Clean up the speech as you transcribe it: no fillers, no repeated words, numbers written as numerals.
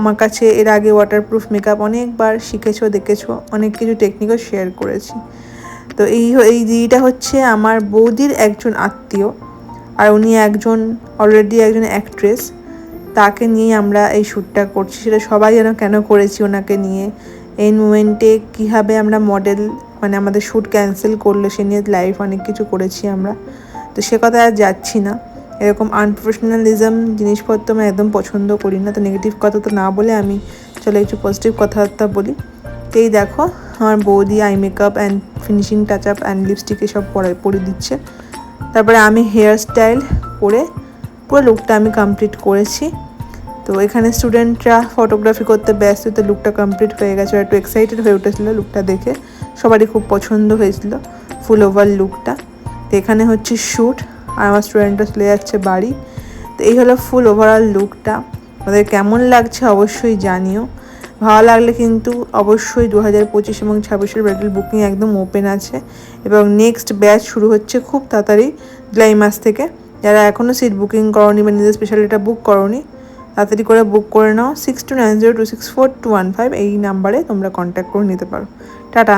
আমার কাছে এর আগে ওয়াটারপ্রুফ মেকআপ অনেকবার শিখেছো, দেখেছো, অনেক কিছু টেকনিকও শেয়ার করেছি। তো এই দিদিটা হচ্ছে আমার বৌদির একজন আত্মীয়, আর উনি অলরেডি একজন অ্যাক্ট্রেস। তাকে নিয়ে আমরা এই শ্যুটটা করছি। সেটা সবাই যেন কেন করেছি ওনাকে নিয়ে, এই মুমেন্টে কীভাবে আমরা মডেল মানে আমাদের শ্যুট ক্যান্সেল করলো সে নিয়ে লাইভ অনেক কিছু করেছি আমরা। তো সে কথা আর যাচ্ছি না। এরকম আনপ্রফেশনালিজম জিনিসপত্র আমি একদম পছন্দ করি না। তো নেগেটিভ কথা তো না বলে আমি চলো একটু পজিটিভ কথাবার্তা বলি। তো এই দেখো আমার বৌদি eye makeup and finishing touch up and lipstick এসব পরিয়ে দিচ্ছে। তারপরে আমি হেয়ার স্টাইল করে পুরো লুকটা আমি কমপ্লিট করেছি। তো এখানে স্টুডেন্টরা ফটোগ্রাফি করতে ব্যস্ত, তো লুকটা কমপ্লিট হয়ে গেছে। একটু এক্সাইটেড হয়ে উঠেছিলো লুকটা দেখে, সবারই খুব পছন্দ হয়েছিল ফুল ওভার লুকটা। তো এখানে হচ্ছে শ্যুট, আর আমার স্টুডেন্টরা চলে যাচ্ছে বাড়ি। তো এই হলো ফুল ওভারঅল লুকটা। আমাদের কেমন লাগছে অবশ্যই জানিও। ভালো লাগলে কিন্তু অবশ্যই 2025 এবং 26-এর ব্রাইডাল বুকিং একদম ওপেন আছে, এবং নেক্সট ব্যাচ শুরু হচ্ছে খুব তাড়াতাড়ি জুলাই মাস থেকে। যারা এখনও সিট বুকিং করনি বা নিজেদের স্পেশাল এটা বুক করনি, তাড়াতাড়ি করে বুক করে নাও। 6290264215 এই নাম্বারে তোমরা কন্ট্যাক্ট করে নিতে পারো। টাটা।